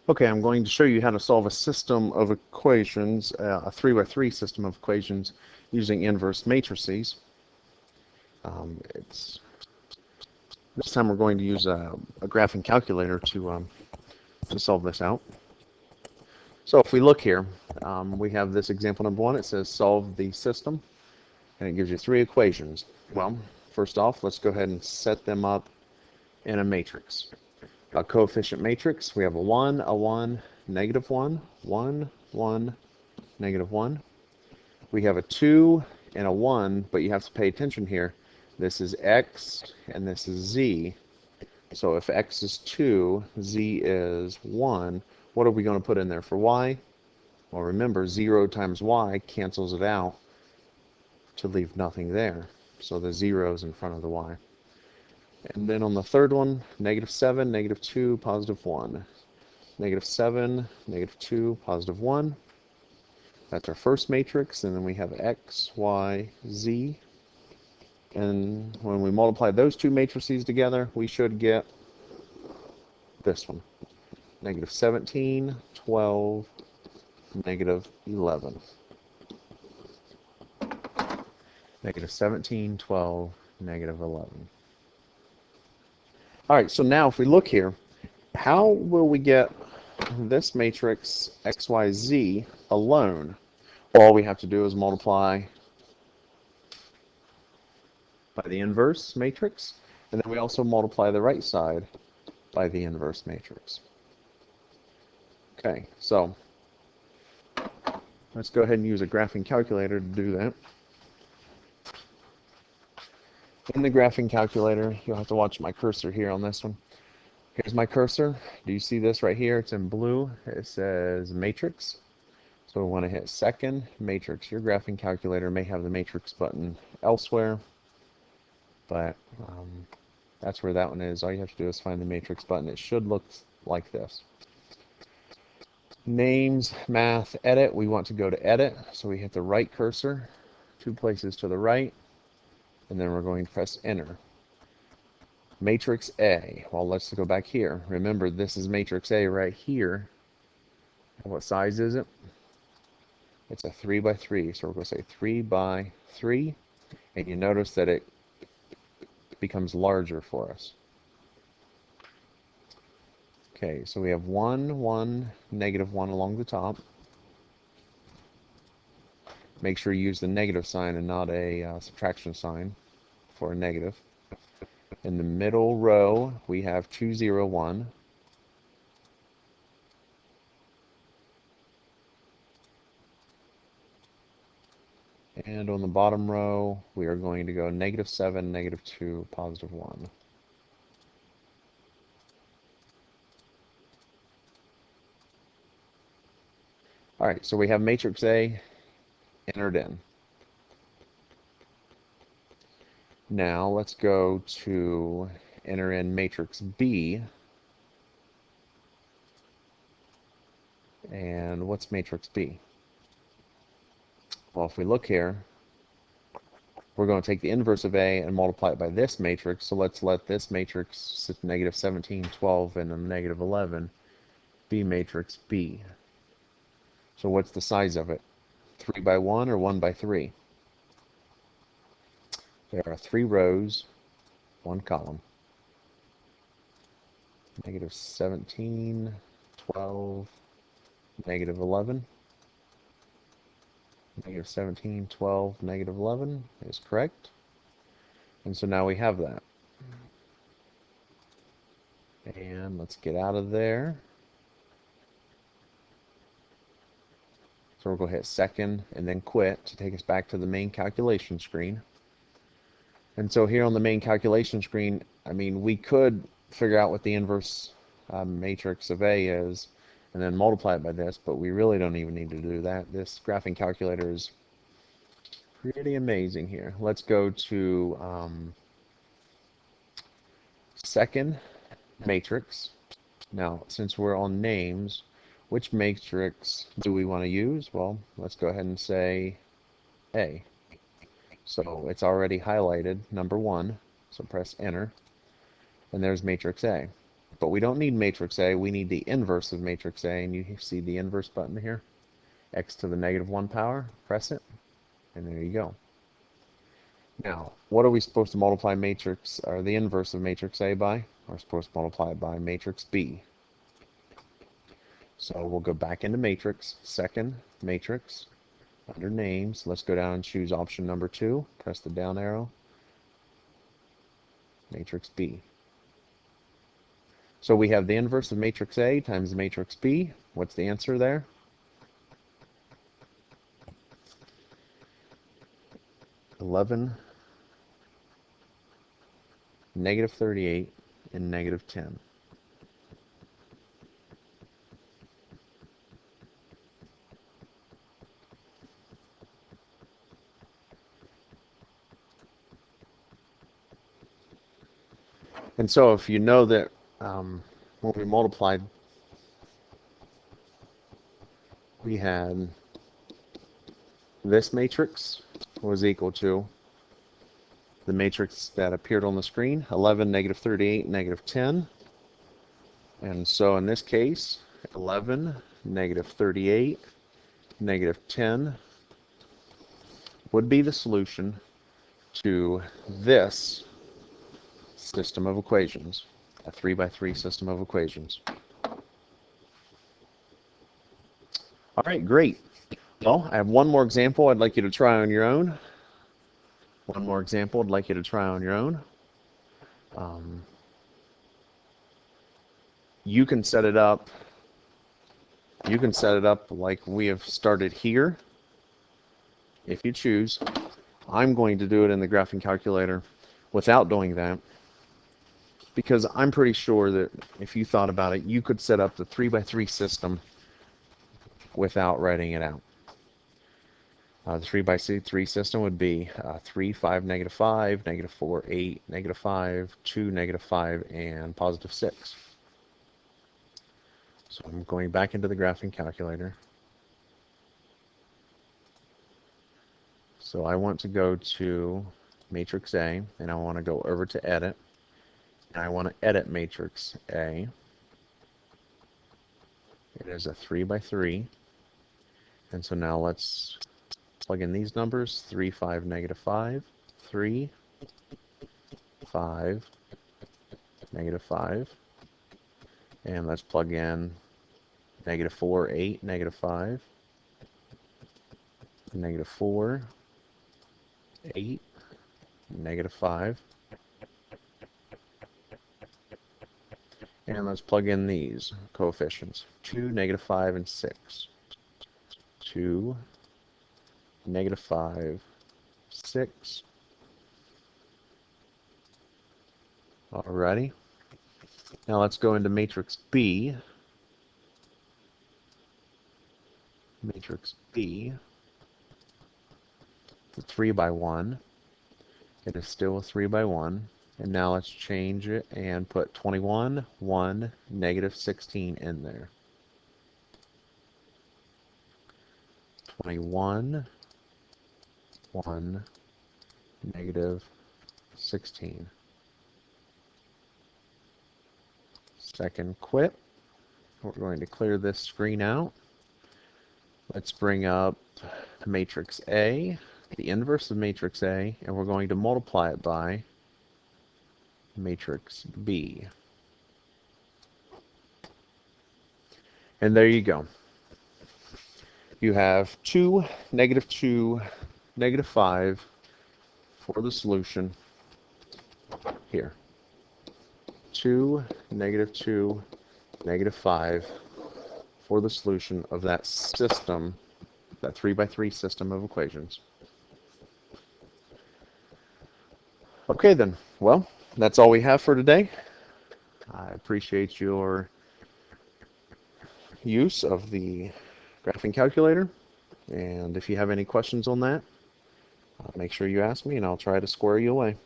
Okay, I'm going to show you how to solve a system of equations, a 3 by 3 system of equations using inverse matrices. This time we're going to use a graphing calculator to solve this out. So if we look here, we have this example number 1. It says solve the system, and it gives you 3 equations. Well, first off, let's go ahead and set them up in a matrix. A coefficient matrix, we have a 1, a 1, negative 1, 1, 1, negative 1. We have a 2 and a 1, but you have to pay attention here. This is x and this is z. So if x is 2, z is 1, what are we going to put in there for y? Well, remember, 0 times y cancels it out to leave nothing there. So the 0 is in front of the y. And then on the third one, negative 7, negative 2, positive 1. Negative 7, negative 2, positive 1. That's our first matrix, and then we have x, y, z. And when we multiply those two matrices together, we should get this one. Negative 17, 12, negative 11. Negative 17, 12, negative 11. All right, so now if we look here, how will we get this matrix x, y, z alone? All we have to do is multiply by the inverse matrix, and then we also multiply the right side by the inverse matrix. Okay, so let's go ahead and use a graphing calculator to do that. In the graphing calculator, you'll have to watch my cursor here on this one. Here's my cursor. Do you see this right here? It's in blue. It says matrix. So we want to hit second, matrix. Your graphing calculator may have the matrix button elsewhere, but that's where that one is. All you have to do is find the matrix button. It should look like this. Names, math, edit. We want to go to edit, so we hit the right cursor, 2 places to the right, and then we're going to press enter. Matrix A. Well, let's go back here. Remember, this is matrix A right here. And what size is it? It's a 3 by 3, so we're going to say 3 by 3, and you notice that it becomes larger for us. Okay, so we have 1, 1, negative 1 along the top. Make sure you use the negative sign and not a subtraction sign for a negative. In the middle row, we have 2, 0, 1. And on the bottom row, we are going to go negative 7, negative 2, positive 1. All right, so we have matrix A entered in. Now let's go to enter in matrix B. And what's matrix B? Well, if we look here, we're going to take the inverse of A and multiply it by this matrix. So let's let this matrix, negative 17, 12, and a negative 11, be matrix B. So what's the size of it? 3 by 1 or 1 by 3? There are 3 rows, 1 column. Negative 17, 12, negative 11. Negative 17, 12, negative 11 is correct. And so now we have that. And let's get out of there. So we'll go hit second and then quit to take us back to the main calculation screen. And so here on the main calculation screen, I mean, we could figure out what the inverse matrix of A is and then multiply it by this, but we really don't even need to do that. This graphing calculator is pretty amazing here. Let's go to second matrix. Now, since we're on names, which matrix do we want to use? Well, let's go ahead and say A. So it's already highlighted, number 1. So press enter. And there's matrix A. but we don't need matrix A. We need the inverse of matrix A, and you see the inverse button here, x to the -1 power. Press it, and there you go. Now, what are we supposed to multiply matrix, or the inverse of matrix A by? We're supposed to multiply it by matrix B. So we'll go back into matrix, second matrix, under names. Let's go down and choose option number 2. Press the down arrow, matrix B. So we have the inverse of matrix A times matrix B. What's the answer there? -11, -38, and -10. And so if you know that when we multiplied, we had this matrix was equal to the matrix that appeared on the screen, 11, -38, -10. And so in this case, 11, -38, -10 would be the solution to this system of equations, a 3x3 system of equations. All right, great. Well, I have one more example I'd like you to try on your own. One more example I'd like you to try on your own. You can set it up. You can set it up like we have started here, if you choose. I'm going to do it in the graphing calculator without doing that, because I'm pretty sure that if you thought about it, you could set up the 3x3 system without writing it out. The 3x3 system would be 3, 5, -5, -4, 8, -5, 2, -5, and +6. So I'm going back into the graphing calculator. So I want to go to matrix A, and I want to go over to edit, and I want to edit matrix A. It is a 3x3, and so now let's plug in these numbers: 3, 5, -5, 3, 5, -5, and let's plug in -4, 8, -5, -4, 8, -5, and let's plug in these coefficients: 2, -5, and 6. 2, -5, 6. Alrighty. Now let's go into matrix B. Matrix B. It's a 3x1. It is still a 3x1. And now let's change it and put 21, 1, -16 in there. 21, 1, -16. Second quit. We're going to clear this screen out. Let's bring up matrix A, the inverse of matrix A, and we're going to multiply it by matrix B. And there you go. You have 2, -2, -5 for the solution here. 2, -2, -5 for the solution of that system, that 3x3 system of equations. Okay then, well, that's all we have for today. I appreciate your use of the graphing calculator, and if you have any questions on that, make sure you ask me and I'll try to square you away.